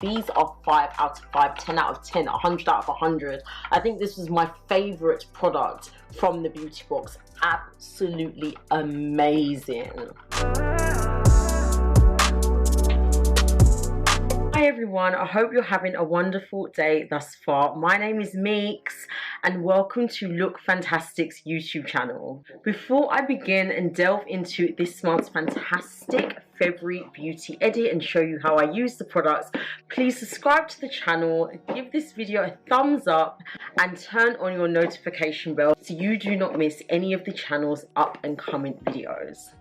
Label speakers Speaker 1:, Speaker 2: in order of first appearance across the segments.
Speaker 1: These are 5 out of 5, 10 out of 10, 100 out of 100. I think this was my favorite product from the beauty box. Absolutely amazing. Hi everyone, I hope you're having a wonderful day thus far. My name is Meeks and welcome to LOOKFANTASTIC's YouTube channel. Before I begin and delve into this month's fantastic February beauty edit and show you how I use the products, please subscribe to the channel, give this video a thumbs up and turn on your notification bell so you do not miss any of the channel's up and coming videos.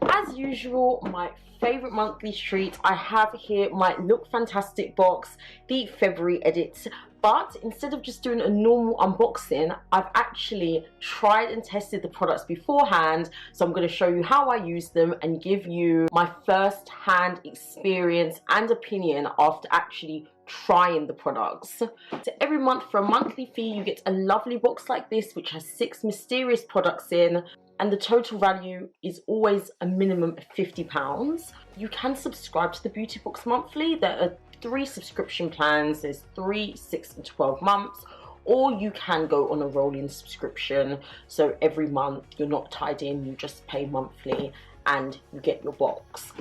Speaker 1: As usual, my favorite monthly treat, I have here my LOOKFANTASTIC box, the February edit. But instead of just doing a normal unboxing, I've actually tried and tested the products beforehand. So I'm going to show you how I use them and give you my first-hand experience and opinion after actually trying the products. So every month for a monthly fee, you get a lovely box like this, which has 6 mysterious products in. And the total value is always a minimum of £50. You can subscribe to the beauty box monthly. There are 3 subscription plans. There's 3, 6 and 12 months, or you can go on a rolling subscription. So every month you're not tied in, you just pay monthly and you get your box.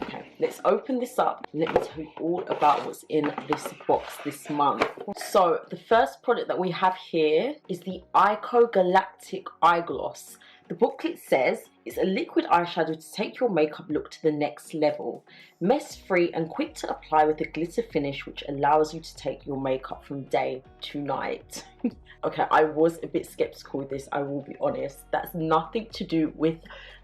Speaker 1: Okay, let's open this up and let me tell you all about what's in this box this month. So the first product that we have here is the Eyeko Galactic Eye Gloss. The booklet says it's a liquid eyeshadow to take your makeup look to the next level. Mess-free and quick to apply with a glitter finish which allows you to take your makeup from day to night. Okay, I was a bit skeptical with this, I will be honest. That's nothing to do with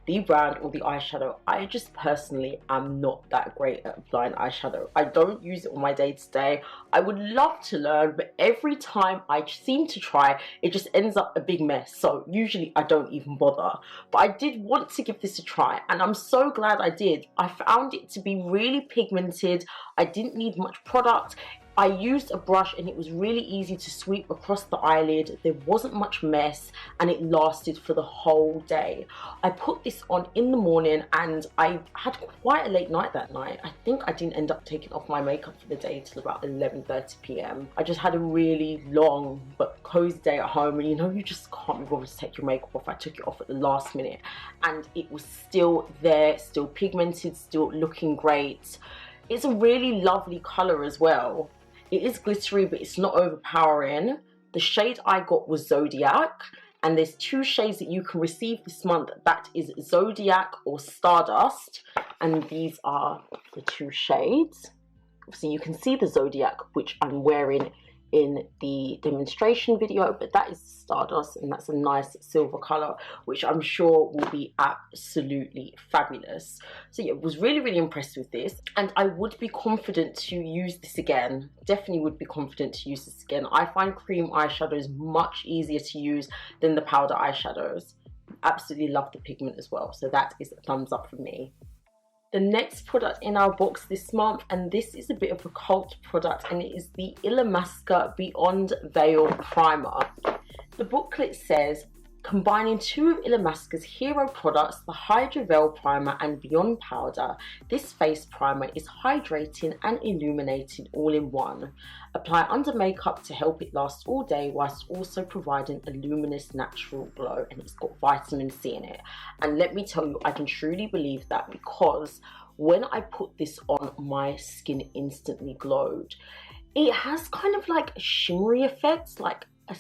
Speaker 1: the brand or the eyeshadow. I just personally am not that great at applying eyeshadow. I don't use it on my day-to-day. I would love to learn, but every time I seem to try, it just ends up a big mess. So usually I don't even bother. But I did want to give this a try and I'm so glad I did. I found it to be really pigmented. I didn't need much product. I used a brush and it was really easy to sweep across the eyelid. There wasn't much mess and it lasted for the whole day. I put this on in the morning and I had quite a late night that night. I think I didn't end up taking off my makeup for the day till about 11:30 p.m. I just had a really long but cozy day at home and you know you just can't be bothered to take your makeup off. I took it off at the last minute and it was still there, still pigmented, still looking great. It's a really lovely colour as well. It is glittery, but it's not overpowering. The shade I got was Zodiac, and there's 2 shades that you can receive this month. That is Zodiac or Stardust, and these are the 2 shades. So you can see the Zodiac, which I'm wearing in the demonstration video, but that is Stardust, and that's a nice silver color, which I'm sure will be absolutely fabulous. So yeah, was really impressed with this, and I would be confident to use this again. Definitely would be confident to use this again. I find cream eyeshadows much easier to use than the powder eyeshadows. Absolutely love the pigment as well, so that is a thumbs up for me. The next product in our box this month, and this is a bit of a cult product, and it is the Illamasqua Beyond Veil Primer. The booklet says, combining 2 of Illamasqua's hero products, the Hydra Veil Primer and Beyond Powder, this face primer is hydrating and illuminating all in one. Apply under makeup to help it last all day whilst also providing a luminous natural glow, and it's got vitamin C in it. And let me tell you, I can truly believe that because when I put this on, my skin instantly glowed. It has kind of like a shimmery effect, like a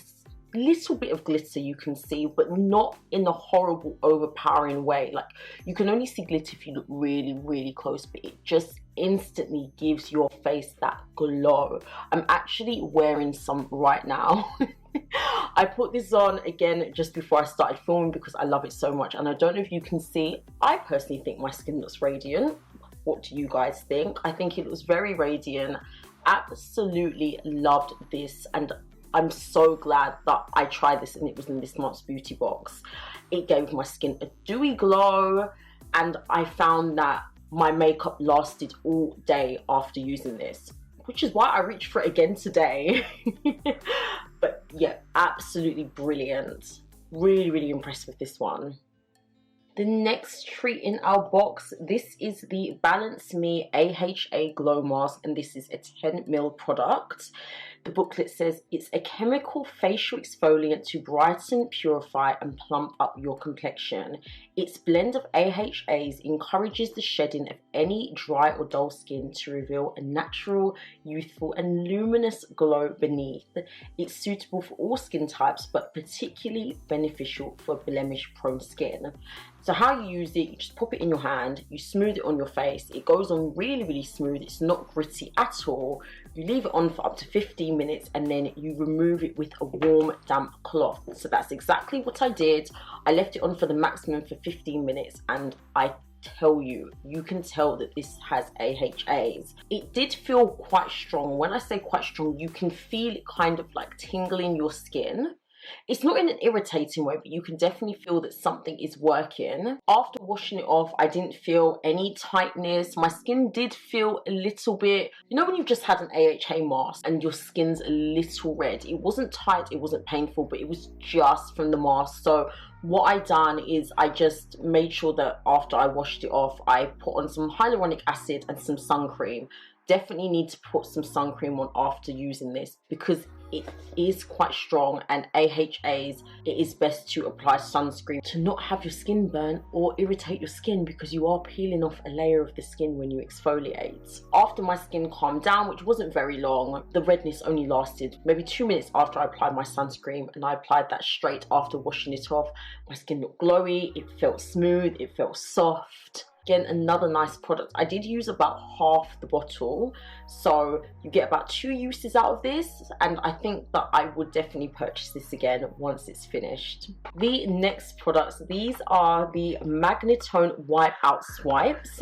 Speaker 1: little bit of glitter you can see, but not in a horrible overpowering way. Like you can only see glitter if you look really close, but it just instantly gives your face that glow. I'm actually wearing some right now. I put this on again just before I started filming because I love it so much, and I don't know if you can see, I personally think my skin looks radiant. What do you guys think? I think it looks very radiant. Absolutely loved this, and I'm so glad that I tried this and it was in this month's beauty box. It gave my skin a dewy glow, and I found that my makeup lasted all day after using this, which is why I reached for it again today. But yeah, absolutely brilliant. Really impressed with this one. The next treat in our box, this is the Balance Me AHA Glow Mask, and this is a 10ml product. The booklet says it's a chemical facial exfoliant to brighten, purify and plump up your complexion. Its blend of AHAs encourages the shedding of any dry or dull skin to reveal a natural, youthful and luminous glow beneath. It's suitable for all skin types but particularly beneficial for blemish prone skin. So how you use it, you just pop it in your hand, you smooth it on your face. It goes on really smooth. It's not gritty at all. You leave it on for up to 15 minutes and then you remove it with a warm damp cloth. So that's exactly what I did. I left it on for the maximum for 15 minutes and I tell you, you can tell that this has AHAs. It did feel quite strong. When I say quite strong, you can feel it kind of like tingling your skin. It's not in an irritating way, but you can definitely feel that something is working. After washing it off, I didn't feel any tightness. My skin did feel a little bit, you know when you've just had an AHA mask and your skin's a little red? It wasn't tight, it wasn't painful, but it was just from the mask. So what I done is I just made sure that after I washed it off, I put on some hyaluronic acid and some sun cream. Definitely need to put some sun cream on after using this because it is quite strong, and AHAs, it is best to apply sunscreen to not have your skin burn or irritate your skin because you are peeling off a layer of the skin when you exfoliate. After my skin calmed down, which wasn't very long, the redness only lasted maybe 2 minutes after I applied my sunscreen, and I applied that straight after washing it off. My skin looked glowy, it felt smooth, it felt soft. Again, another nice product. I did use about half the bottle, so you get about 2 uses out of this, and I think that I would definitely purchase this again once it's finished. The next products, these are the Magn Wipeout Swipes,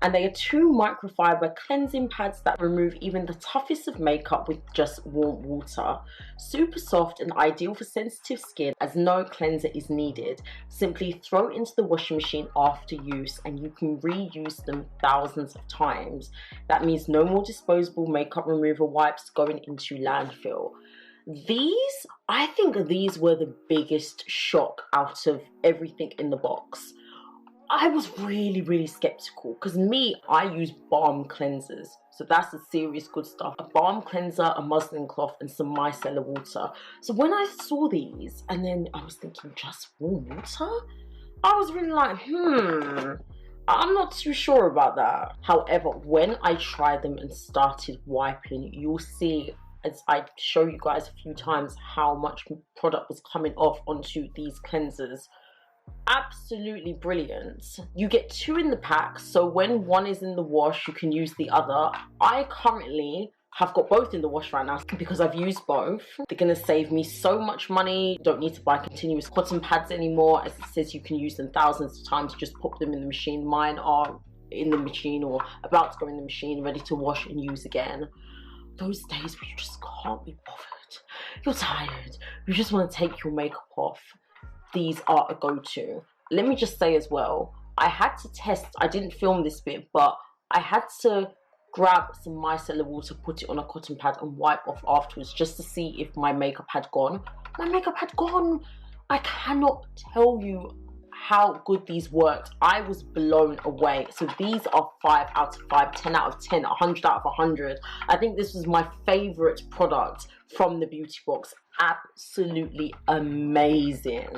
Speaker 1: and they are 2 microfiber cleansing pads that remove even the toughest of makeup with just warm water. Super soft and ideal for sensitive skin as no cleanser is needed. Simply throw it into the washing machine after use and you can reuse them thousands of times. That means no more disposable makeup remover wipes going into landfill. These, I think these were the biggest shock out of everything in the box. I was really skeptical because I use balm cleansers. So that's the serious good stuff. A balm cleanser, a muslin cloth and some micellar water. So when I saw these and then I was thinking just warm water? I was really like, I'm not too sure about that. However, when I tried them and started wiping, you'll see as I show you guys a few times how much product was coming off onto these cleansers. Absolutely brilliant. You get 2 in the pack, so when one is in the wash you can use the other. I currently have got both in the wash right now because I've used both. They're gonna save me so much money. Don't need to buy continuous cotton pads anymore. As it says, you can use them thousands of times. Just pop them in the machine. Mine are in the machine or about to go in the machine, ready to wash and use again. Those days where you just can't be bothered, you're tired, you just want to take your makeup off, these are a go-to. Let me just say as well, I had to test, I didn't film this bit, but I had to grab some micellar water, put it on a cotton pad and wipe off afterwards just to see if my makeup had gone. My makeup had gone. I cannot tell you how good these worked. I was blown away. So these are 5 out of 5, 10 out of 10, 100 out of 100. I think this was my favorite product from the beauty box. Absolutely amazing.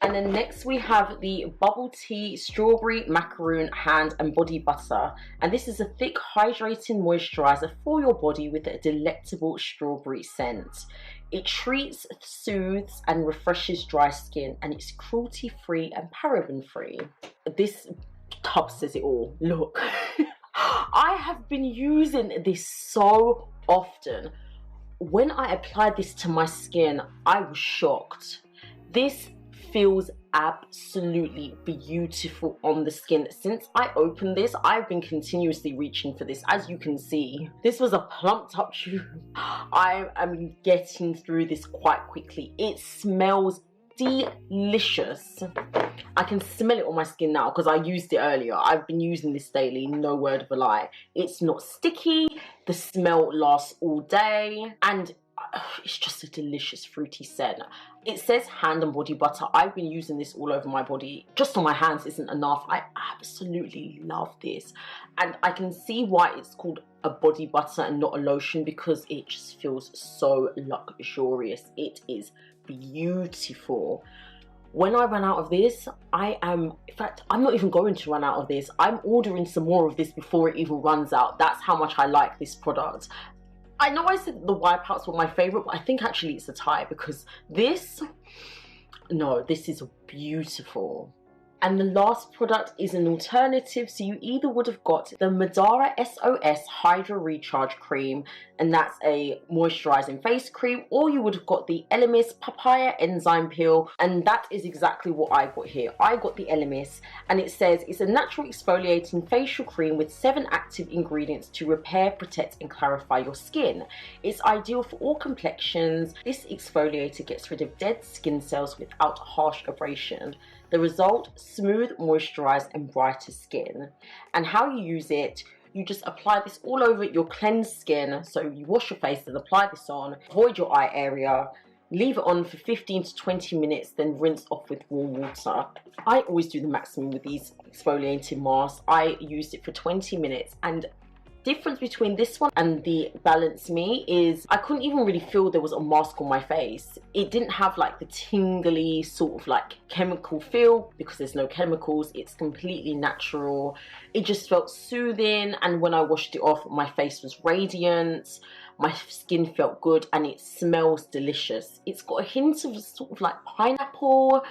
Speaker 1: And then next we have the Bubble Tea Strawberry Macaroon Hand and Body Butter. And this is a thick hydrating moisturizer for your body with a delectable strawberry scent. It treats, soothes and refreshes dry skin, and it's cruelty free and paraben free. This tub says it all. Look, I have been using this so often. When I applied this to my skin, I was shocked. This feels absolutely beautiful on the skin. Since I opened this, I've been continuously reaching for this. As you can see, this was a plumped up tube. I am getting through this quite quickly. It smells delicious. I can smell it on my skin now because I used it earlier. I've been using this daily, no word of a lie. It's not sticky, the smell lasts all day, and it's just a delicious fruity scent. It says hand and body butter. I've been using this all over my body. Just on my hands isn't enough. I absolutely love this. And I can see why it's called a body butter and not a lotion, because it just feels so luxurious. It is beautiful. When I run out of this, in fact, I'm not even going to run out of this. I'm ordering some more of this before it even runs out. That's how much I like this product. I know I said the Wipeouts were my favorite, but I think actually it's a tie, because this is beautiful. And the last product is an alternative. So you either would have got the Madara SOS Hydra Recharge Cream, and that's a moisturizing face cream, or you would have got the Illamasqua Papaya Enzyme Peel, and that is exactly what I got here. I got the Illamasqua, and it says it's a natural exfoliating facial cream with 7 active ingredients to repair, protect, and clarify your skin. It's ideal for all complexions. This exfoliator gets rid of dead skin cells without harsh abrasion. The result, smooth, moisturized, and brighter skin. And how you use it, you just apply this all over your cleansed skin. So you wash your face and apply this on, avoid your eye area, leave it on for 15 to 20 minutes, then rinse off with warm water. I always do the maximum with these exfoliating masks. I used it for 20 minutes, and difference between this one and the Balance Me is I couldn't even really feel there was a mask on my face. It didn't have like the tingly sort of like chemical feel, because there's no chemicals. It's completely natural. It just felt soothing, and when I washed it off, my face was radiant, my skin felt good, and it smells delicious. It's got a hint of sort of like pineapple.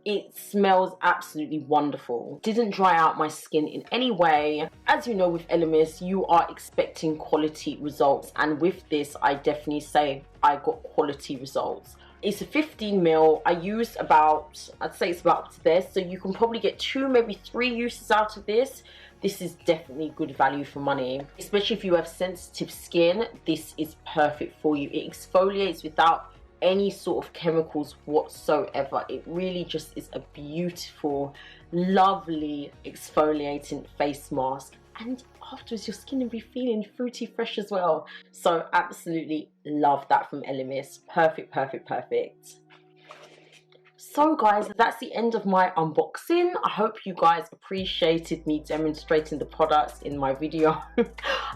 Speaker 1: It smells absolutely wonderful. Didn't dry out my skin in any way. As you know, with Illamasqua, you are expecting quality results, and with this, I definitely say I got quality results. It's a 15 ml. I used about, I'd say it's about up to there, so you can probably get 2, maybe 3 uses out of this. This is definitely good value for money, especially if you have sensitive skin. This is perfect for you. It exfoliates without any sort of chemicals whatsoever. It really just is a beautiful, lovely exfoliating face mask, and afterwards your skin will be feeling fruity fresh as well. So absolutely love that from Illamasqua. Perfect, perfect, perfect. So guys, that's the end of my unboxing. I hope you guys appreciated me demonstrating the products in my video.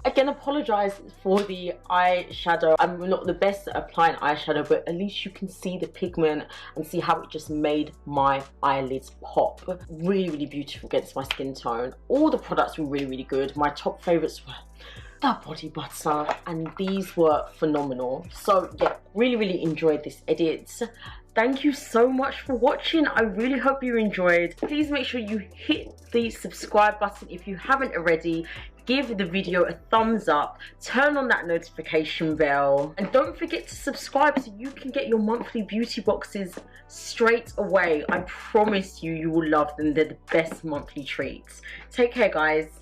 Speaker 1: Again, apologize for the eyeshadow. I'm not the best at applying eyeshadow, but at least you can see the pigment and see how it just made my eyelids pop. Really, really beautiful against my skin tone. All the products were really, really good. My top favorites were the body butter, and these were phenomenal. So yeah, really, really enjoyed this edit. Thank you so much for watching. I really hope you enjoyed. Please make sure you hit the subscribe button if you haven't already. Give the video a thumbs up, turn on that notification bell, and don't forget to subscribe so you can get your monthly beauty boxes straight away. I promise you, you will love them. They're the best monthly treats. Take care, guys.